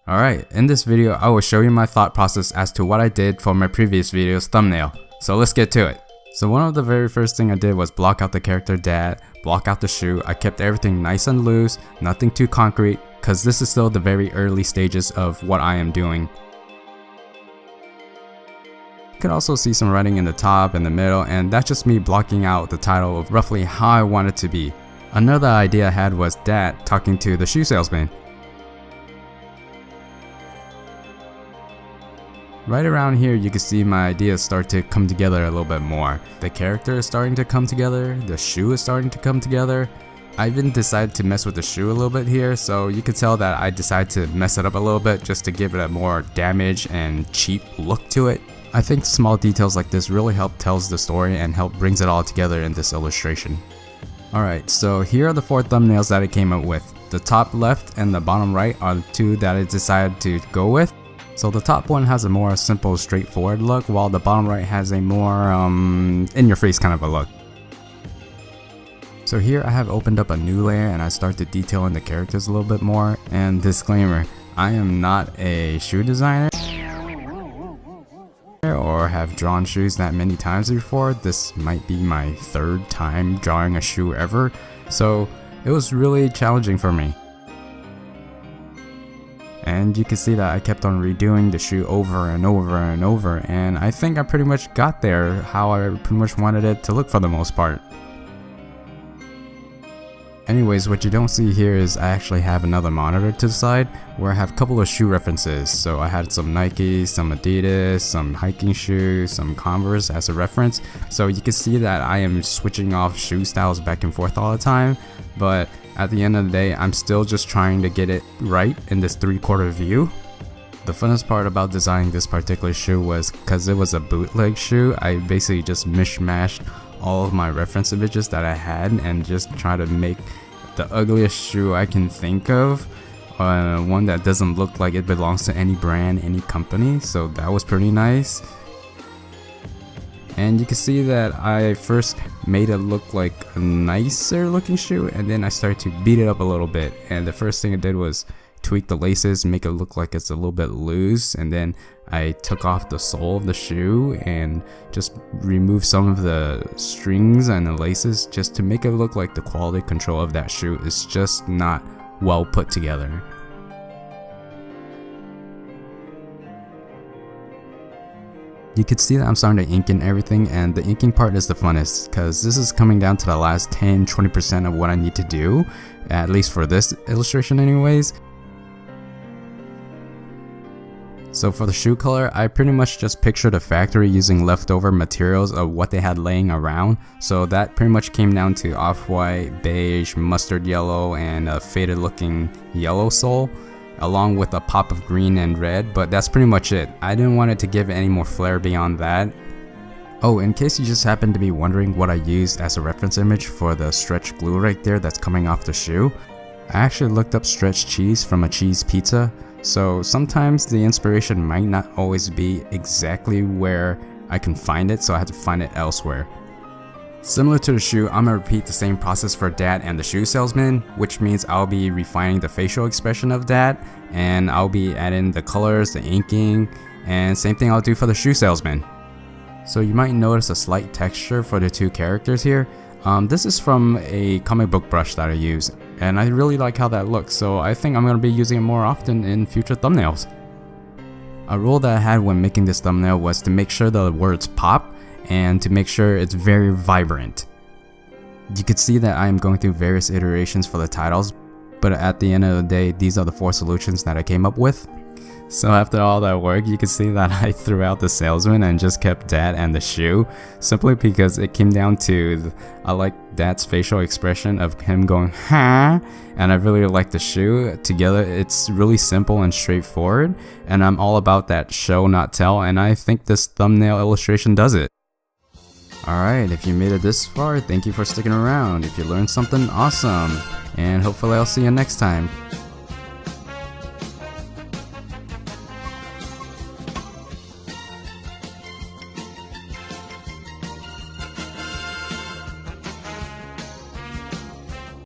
Alright, in this video I will show you my thought process as to what I did for my previous video's thumbnail. So let's get to it. So one of the very first thing I did was block out the character dad, block out the shoe. I kept everything nice and loose, nothing too concrete, cause this is still the very early stages of what I am doing. You could also see some writing in the top and the middle, and that's just me blocking out the title of roughly how I want it to be. Another idea I had was dad talking to the shoe salesman. Right around here you can see my ideas start to come together a little bit more. The character is starting to come together, the shoe is starting to come together. I even decided to mess with the shoe a little bit here, so you can tell that I decided to mess it up a little bit just to give it a more damaged and cheap look to it. I think small details like this really help tells the story and help brings it all together in this illustration. Alright, so here are the 4 thumbnails that I came up with. The top left and the bottom right are the 2 that I decided to go with. So the top one has a more simple, straightforward look, while the bottom right has a more in-your-face kind of a look. So here I have opened up a new layer and I start to detail in the characters a little bit more. And disclaimer, I am not a shoe designer or have drawn shoes that many times before. This might be my 3rd time drawing a shoe ever, so it was really challenging for me. And you can see that I kept on redoing the shoe over and over and over, and I think I pretty much got there how I pretty much wanted it to look for the most part. Anyways, what you don't see here is I actually have another monitor to the side where I have a couple of shoe references. So I had some Nike, some Adidas, some hiking shoes, some Converse as a reference. So you can see that I am switching off shoe styles back and forth all the time, but at the end of the day, I'm still just trying to get it right in this 3/4 view. The funnest part about designing this particular shoe was because it was a bootleg shoe, I basically just mishmashed all of my reference images that I had and just try to make the ugliest shoe I can think of, one that doesn't look like it belongs to any brand, any company, so that was pretty nice. And you can see that I first made it look like a nicer looking shoe, and then I started to beat it up a little bit, and the first thing I did was tweak the laces, make it look like it's a little bit loose, and then I took off the sole of the shoe and just removed some of the strings and the laces just to make it look like the quality control of that shoe is just not well put together. You can see that I'm starting to ink in everything, and the inking part is the funnest because this is coming down to the last 10-20% of what I need to do, at least for this illustration anyways. So for the shoe color, I pretty much just pictured a factory using leftover materials of what they had laying around. So that pretty much came down to off-white, beige, mustard yellow, and a faded looking yellow sole, along with a pop of green and red, but that's pretty much it. I didn't want it to give any more flair beyond that. Oh, in case you just happen to be wondering what I used as a reference image for the stretch glue right there that's coming off the shoe, I actually looked up stretch cheese from a cheese pizza. So sometimes the inspiration might not always be exactly where I can find it, so I had to find it elsewhere. Similar to the shoe, I'm gonna repeat the same process for dad and the shoe salesman, which means I'll be refining the facial expression of dad, and I'll be adding the colors, the inking, and same thing I'll do for the shoe salesman. So you might notice a slight texture for the 2 characters here. This is from a comic book brush that I use, and I really like how that looks, so I think I'm going to be using it more often in future thumbnails. A rule that I had when making this thumbnail was to make sure the words pop and to make sure it's very vibrant. You could see that I am going through various iterations for the titles, but at the end of the day, these are the 4 solutions that I came up with. So after all that work, you can see that I threw out the salesman and just kept dad and the shoe, simply because it came down to I like dad's facial expression of him going huh, and I really like the shoe. Together it's really simple and straightforward, and I'm all about that show not tell, and I think this thumbnail illustration does it. Alright, if you made it this far, thank you for sticking around. If you learned something, awesome, and hopefully I'll see you next time.